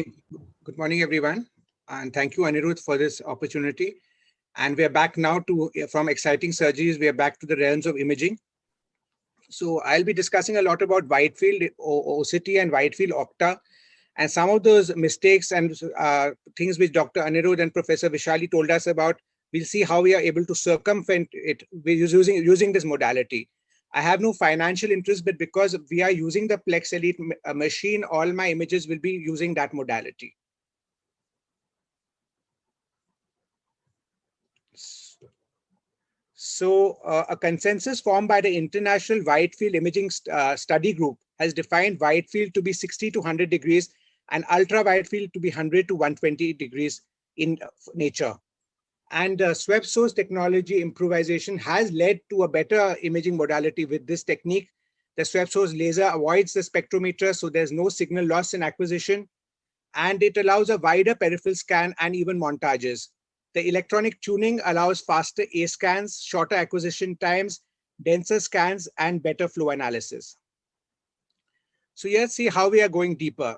Good morning, everyone. And thank you, Anirudh, for this opportunity. And we are back now from exciting surgeries, we are back to the realms of imaging. So I'll be discussing a lot about Whitefield OCT and Whitefield Octa, and some of those mistakes and things which Dr. Anirudh and Professor Vishali told us about. We'll see how we are able to circumvent it using this modality. I have no financial interest, but because we are using the Plex Elite machine, all my images will be using that modality. So a consensus formed by the International Whitefield Imaging Study Group has defined Whitefield to be 60 to 100 degrees and ultra Whitefield to be 100 to 120 degrees in nature. And swept source technology improvisation has led to a better imaging modality with this technique. The swept source laser avoids the spectrometer, so there's no signal loss in acquisition, and it allows a wider peripheral scan and even montages. The electronic tuning allows faster A scans, shorter acquisition times, denser scans, and better flow analysis. So let's see how we are going deeper.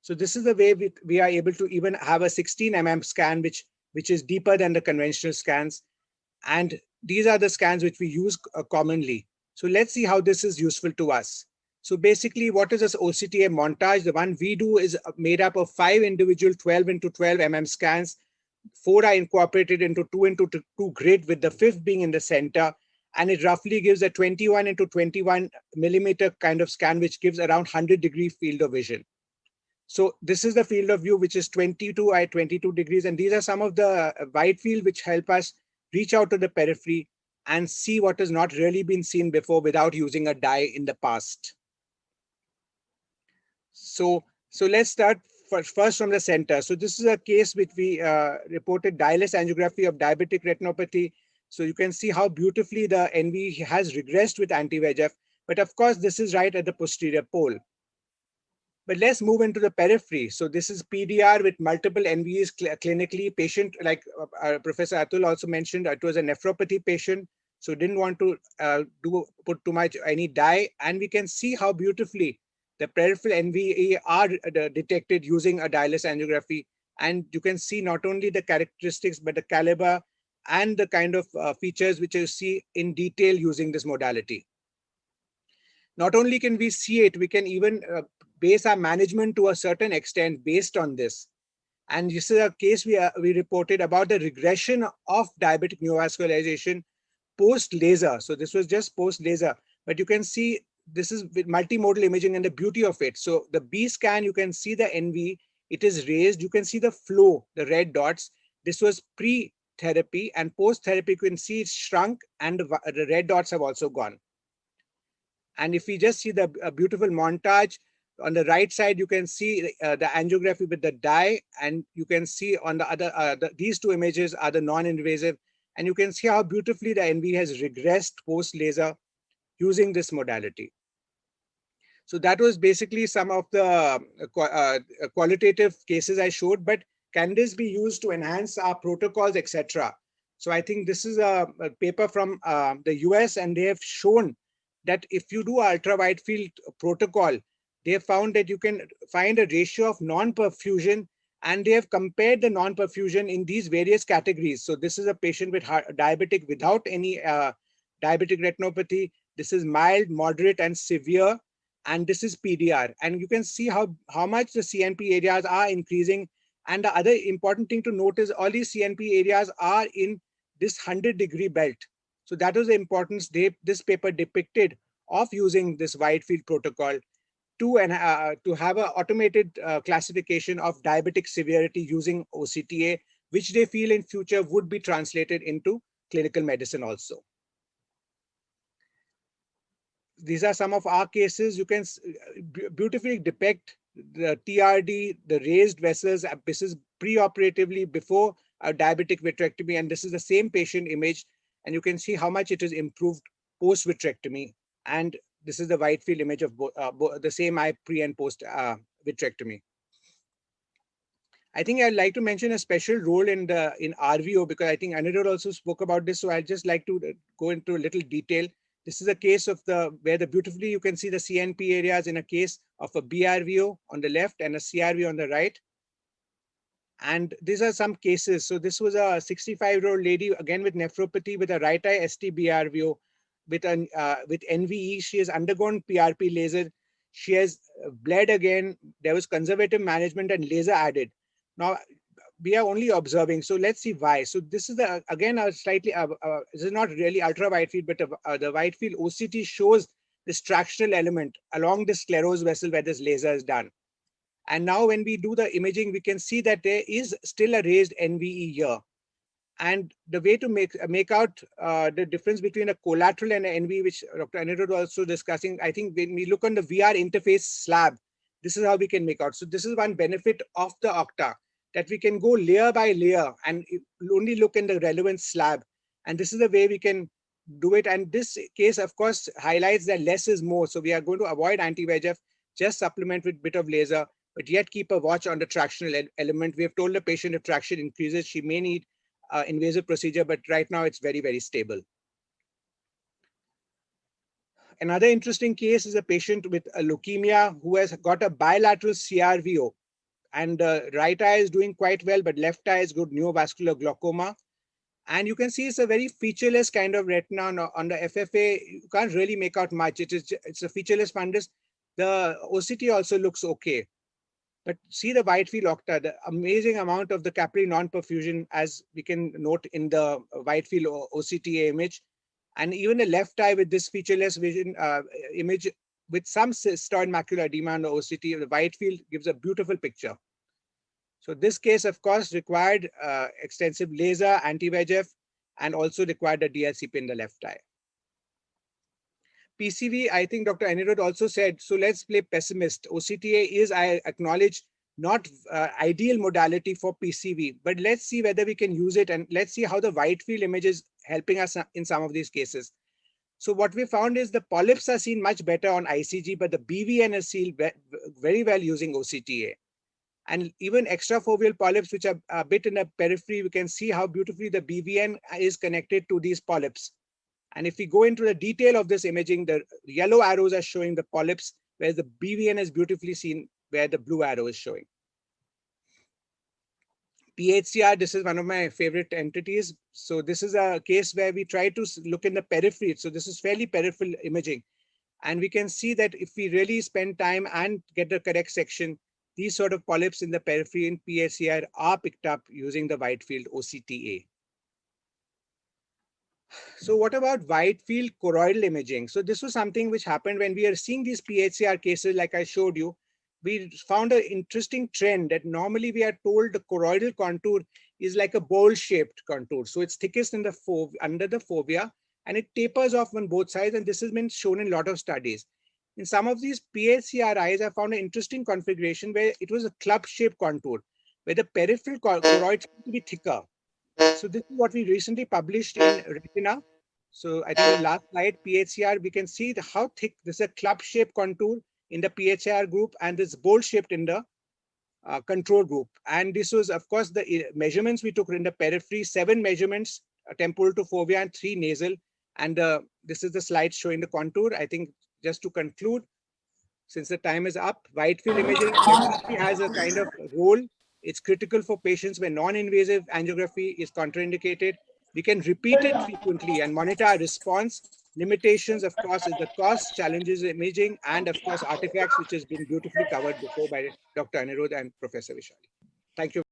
So this is the way we are able to even have a 16 mm scan, which is deeper than the conventional scans. And these are the scans which we use commonly. So let's see how this is useful to us. So basically, what is this OCTA montage? The one we do is made up of 5 individual 12 into 12 mm scans. 4 are incorporated into 2 into 2 grid, with the 5th being in the center. And it roughly gives a 21 into 21 millimeter kind of scan, which gives around 100-degree field of vision. So this is the field of view, which is 22 at 22 degrees. And these are some of the wide field which help us reach out to the periphery and see what has not really been seen before without using a dye in the past. So let's start first from the center. So this is a case which we reported dyeless angiography of diabetic retinopathy. So you can see how beautifully the NV has regressed with anti-VEGF. But of course, this is right at the posterior pole. But let's move into the periphery. So this is PDR with multiple NVs clinically. Patient, like Professor Atul also mentioned, it was a nephropathy patient, so didn't want to put too much any dye. And we can see how beautifully the peripheral NVA are detected using a dyeless angiography. And you can see not only the characteristics, but the caliber and the kind of features which you see in detail using this modality. Not only can we see it, we can even base our management to a certain extent based on this. And this is a case we reported about the regression of diabetic neovascularization post-laser. So this was just post-laser, but you can see this is with multimodal imaging and the beauty of it. So the B scan, you can see the NV, it is raised. You can see the flow, the red dots. This was pre-therapy, and post-therapy, you can see it's shrunk and the red dots have also gone. And if we just see the beautiful montage, on the right side, you can see the angiography with the dye, and you can see on the other, these two images are the non-invasive, and you can see how beautifully the NV has regressed post-laser using this modality. So that was basically some of the qualitative cases I showed, but can this be used to enhance our protocols, etc.? So I think this is a paper from the US, and they have shown that if you do ultra wide field protocol, they have found that you can find a ratio of non-perfusion, and they have compared the non-perfusion in these various categories. So this is a patient with diabetic without any diabetic retinopathy. This is mild, moderate, and severe, and this is PDR. And you can see how much the CNP areas are increasing. And the other important thing to note is all these CNP areas are in this 100-degree belt. So that was the importance this paper depicted of using this wide field protocol to have an automated classification of diabetic severity using OCTA, which they feel in future would be translated into clinical medicine also. These are some of our cases. You can beautifully depict the TRD, the raised vessels. This is pre-operatively before a diabetic vitrectomy, and this is the same patient image, and you can see how much it is improved post-vitrectomy. And this is the wide field image of the same eye pre and post vitrectomy. I think I'd like to mention a special role in RVO, because I think Anirudh also spoke about this. So I'd just like to go into a little detail. This is a case of where beautifully you can see the CNP areas in a case of a BRVO on the left and a CRVO on the right. And these are some cases. So this was a 65-year-old lady, again with nephropathy, with a right eye ST-BRVO, with NVE. She has undergone PRP laser. She has bled again. There was conservative management and laser added. Now, we are only observing. So let's see why. So this is again a slightly, this is not really ultra wide field, but the wide field OCT shows this tractional element along the sclerosed vessel where this laser is done. And now when we do the imaging, we can see that there is still a raised NVE here. And the way to make out the difference between a collateral and an NVE, which Dr. Anirudh was also discussing, I think when we look on the VR interface slab, this is how we can make out. So this is one benefit of the Octa, that we can go layer by layer and only look in the relevant slab. And this is the way we can do it. And this case, of course, highlights that less is more. So we are going to avoid anti-VEGF, just supplement with a bit of laser, but yet keep a watch on the tractional element. We have told the patient if traction increases, she may need invasive procedure, but right now it's very, very stable. Another interesting case is a patient with a leukemia who has got a bilateral CRVO, and the right eye is doing quite well, but left eye is good neovascular glaucoma. And you can see it's a very featureless kind of retina on the FFA. You can't really make out much. It's a featureless fundus. The OCT also looks okay. But see the wide field Octa, the amazing amount of the capillary non-perfusion, as we can note in the wide field OCTA image. And even the left eye with this featureless vision image with some cystoid macular edema on the OCT, the wide field gives a beautiful picture. So this case, of course, required extensive laser, anti-VEGF, and also required a DLCP in the left eye. PCV, I think Dr. Anirudh also said, so let's play pessimist. OCTA is, I acknowledge, not ideal modality for PCV, but let's see whether we can use it, and let's see how the wide field image is helping us in some of these cases. So what we found is the polyps are seen much better on ICG, but the BVN is seen very well using OCTA. And even extrafoveal polyps, which are a bit in the periphery, we can see how beautifully the BVN is connected to these polyps. And if we go into the detail of this imaging, the yellow arrows are showing the polyps, whereas the BVN is beautifully seen where the blue arrow is showing. PHCR, this is one of my favorite entities. So this is a case where we try to look in the periphery. So this is fairly peripheral imaging. And we can see that if we really spend time and get the correct section, these sort of polyps in the periphery in PHCR are picked up using the wide field OCTA. So what about wide field choroidal imaging? So this was something which happened when we are seeing these PHCR cases, like I showed you. We found an interesting trend that normally we are told the choroidal contour is like a bowl-shaped contour. So it's thickest in the under the fovea, and it tapers off on both sides. And this has been shown in a lot of studies. In some of these PHCR eyes, I found an interesting configuration where it was a club-shaped contour, where the peripheral choroid seemed to be thicker. So this is what we recently published in Retina. So I think the last slide, PHCR, we can see how thick this is a club-shaped contour in the PHCR group, and this bowl-shaped in the control group. And this was, of course, the measurements we took in the periphery, 7 measurements, temporal to fovea and 3 nasal. And this is the slide showing the contour. I think just to conclude, since the time is up, wide field imaging definitely has a kind of role. It's critical for patients where non-invasive angiography is contraindicated. We can repeat it frequently and monitor our response. Limitations, of course, is the cost, challenges imaging, and of course, artifacts, which has been beautifully covered before by Dr. Anirudh and Professor Vishali. Thank you.